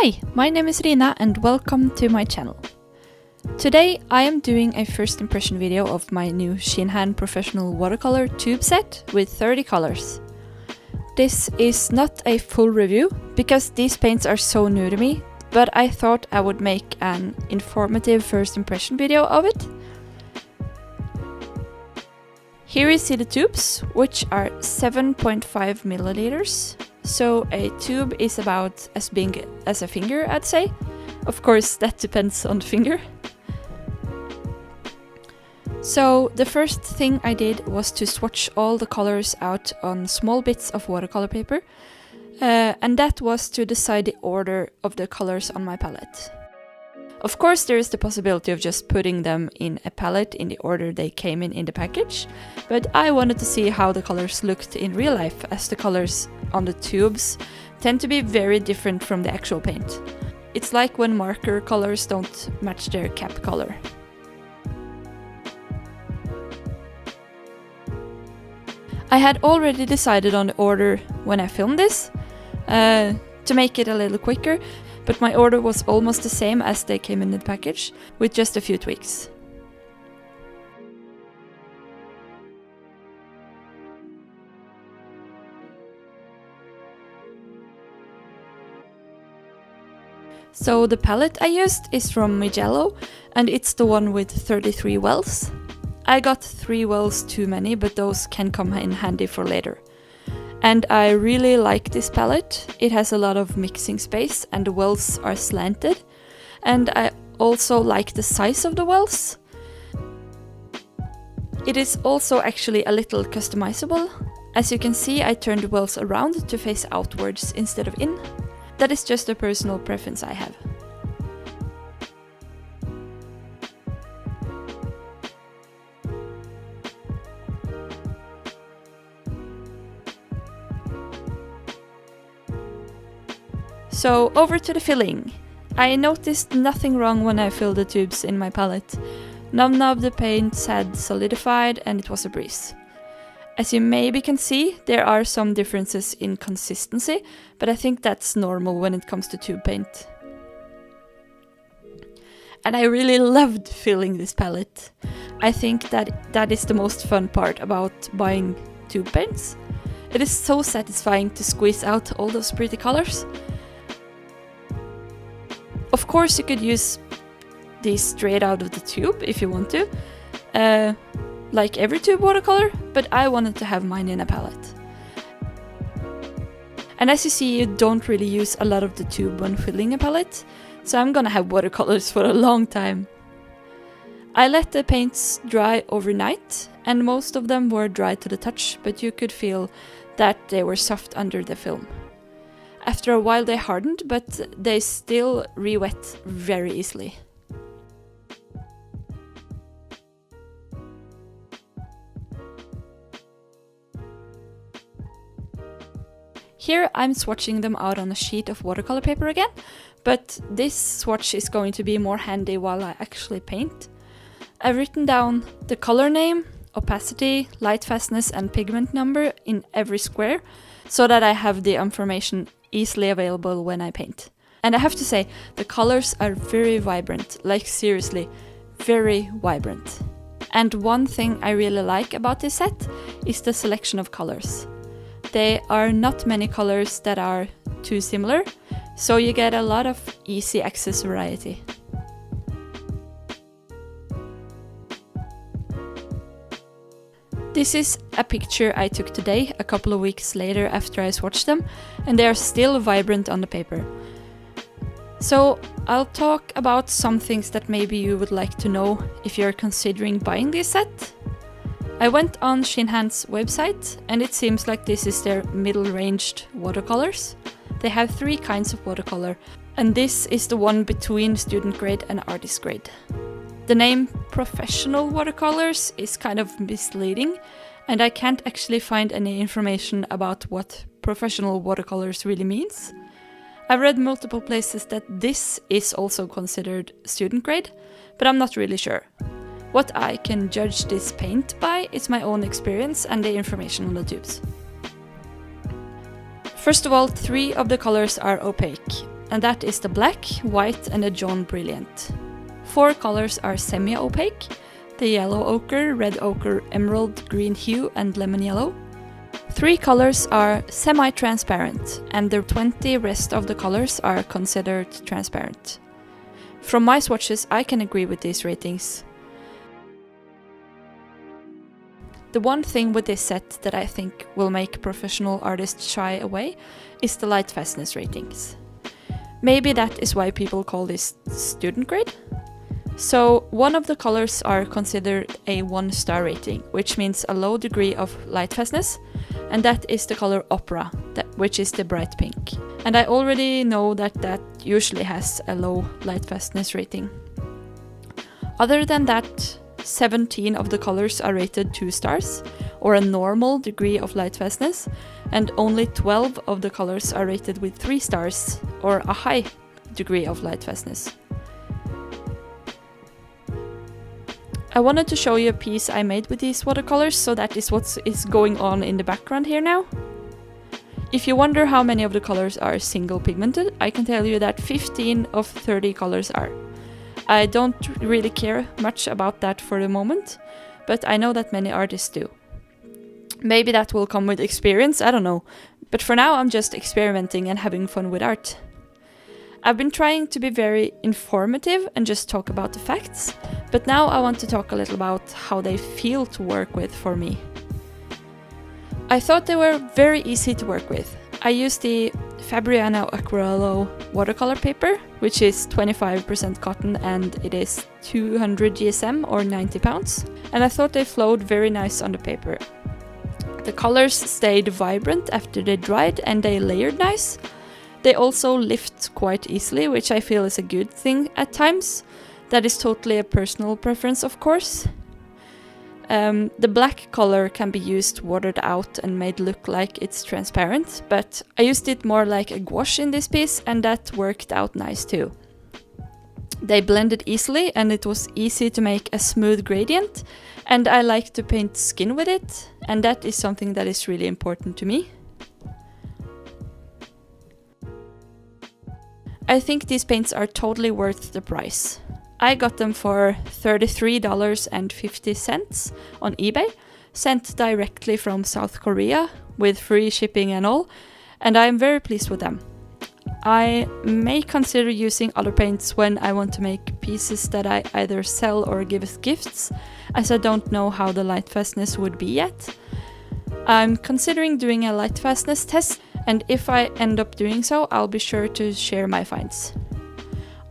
Hi, my name is Rina and welcome to my channel. Today I am doing a first impression video of my new Shinhan Professional Watercolor tube set with 30 colors. This is not a full review because these paints are so new to me, but I thought I would make an informative first impression video of it. Here you see the tubes, which are 7.5 milliliters. So a tube is about as big as a finger, I'd say. Of course, that depends on the finger. So the first thing I did was to swatch all the colors out on small bits of watercolor paper. And that was to decide the order of the colors on my palette. Of course, there is the possibility of just putting them in a palette in the order they came in the package, but I wanted to see how the colors looked in real life, as the colors on the tubes tend to be very different from the actual paint. It's like when marker colors don't match their cap color. I had already decided on the order when I filmed this, to make it a little quicker, but my order was almost the same as they came in the package, with just a few tweaks. So the palette I used is from Mijello, and it's the one with 33 wells. I got 3 wells too many, but those can come in handy for later. And I really like this palette. It has a lot of mixing space and the wells are slanted. And I also like the size of the wells. It is also actually a little customizable. As you can see, I turned the wells around to face outwards instead of in. That is just a personal preference I have. So over to the filling. I noticed nothing wrong when I filled the tubes in my palette. None of the paints had solidified and it was a breeze. As you maybe can see, there are some differences in consistency, but I think that's normal when it comes to tube paint. And I really loved filling this palette. I think that is the most fun part about buying tube paints. It is so satisfying to squeeze out all those pretty colors. Of course, you could use these straight out of the tube if you want to, like every tube watercolor, but I wanted to have mine in a palette. And as you see, you don't really use a lot of the tube when filling a palette, so I'm gonna have watercolors for a long time. I let the paints dry overnight, and most of them were dry to the touch, but you could feel that they were soft under the film. After a while they hardened, but they still re-wet very easily. Here I'm swatching them out on a sheet of watercolor paper again, but this swatch is going to be more handy while I actually paint. I've written down the color name, opacity, light fastness and pigment number in every square, so that I have the information easily available when I paint. And I have to say, the colors are very vibrant, like seriously, very vibrant. And one thing I really like about this set is the selection of colors. There are not many colors that are too similar, so you get a lot of easy access variety. This is a picture I took today, a couple of weeks later after I swatched them, and they are still vibrant on the paper. So I'll talk about some things that maybe you would like to know if you're considering buying this set. I went on Shinhan's website, and it seems like this is their middle-ranged watercolors. They have 3 kinds of watercolor, and this is the one between student grade and artist grade. The name Professional Watercolors is kind of misleading, and I can't actually find any information about what professional watercolors really means. I've read multiple places that this is also considered student grade, but I'm not really sure. What I can judge this paint by is my own experience and the information on the tubes. First of all, 3 of the colors are opaque. and that is the black, white and the jaune brilliant. 4 colors are semi-opaque: the yellow ochre, red ochre, emerald green hue and lemon yellow. 3 colors are semi-transparent, and the 20 rest of the colors are considered transparent. From my swatches, I can agree with these ratings. The one thing with this set that I think will make professional artists shy away is the light fastness ratings. Maybe that is why people call this student grade. So one of the colors are considered a 1-star rating, which means a low degree of light fastness, and that is the color Opera, which is the bright pink. And I already know that that usually has a low light fastness rating. Other than that, 17 of the colors are rated 2 stars, or a normal degree of light fastness, and only 12 of the colors are rated with 3 stars, or a high degree of light fastness. I wanted to show you a piece I made with these watercolors, so that is what is going on in the background here now. If you wonder how many of the colors are single pigmented, I can tell you that 15 of 30 colors are. I don't really care much about that for the moment, but I know that many artists do. Maybe that will come with experience, I don't know, but for now I'm just experimenting and having fun with art. I've been trying to be very informative and just talk about the facts, but now I want to talk a little about how they feel to work with for me. I thought they were very easy to work with. I used the Fabriano Aquarello watercolor paper, which is 25% cotton and it is 200 GSM or 90 pounds. And I thought they flowed very nice on the paper. The colors stayed vibrant after they dried and they layered nice. They also lift quite easily, which I feel is a good thing at times. That is totally a personal preference, of course. The black color can be used watered out and made look like it's transparent, but I used it more like a gouache in this piece and that worked out nice too. They blended easily and it was easy to make a smooth gradient, and I like to paint skin with it, and that is something that is really important to me. I think these paints are totally worth the price. I got them for $33.50 on eBay, sent directly from South Korea with free shipping and all, and I am very pleased with them. I may consider using other paints when I want to make pieces that I either sell or give as gifts, as I don't know how the light fastness would be yet. I'm considering doing a light fastness test, and if I end up doing so, I'll be sure to share my finds.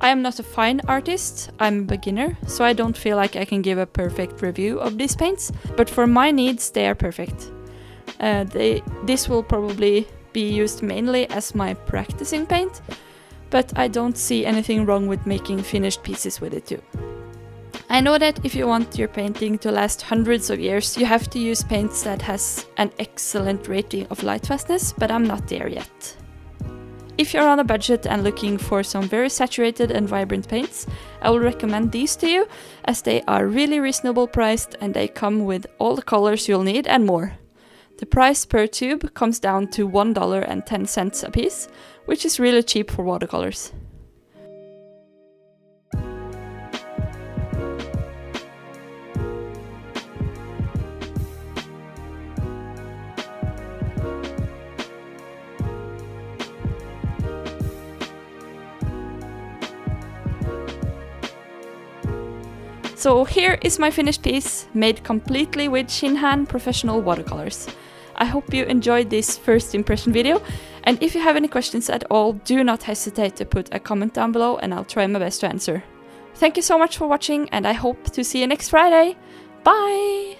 I am not a fine artist, I'm a beginner, so I don't feel like I can give a perfect review of these paints, but for my needs they are perfect. This will probably be used mainly as my practicing paint, but I don't see anything wrong with making finished pieces with it too. I know that if you want your painting to last hundreds of years, you have to use paints that has an excellent rating of light fastness, but I'm not there yet. If you're on a budget and looking for some very saturated and vibrant paints, I will recommend these to you, as they are really reasonable priced and they come with all the colors you'll need and more. The price per tube comes down to $1.10 a piece, which is really cheap for watercolors. So here is my finished piece, made completely with Shinhan Professional Watercolors. I hope you enjoyed this first impression video, and if you have any questions at all, do not hesitate to put a comment down below and I'll try my best to answer. Thank you so much for watching, and I hope to see you next Friday. Bye!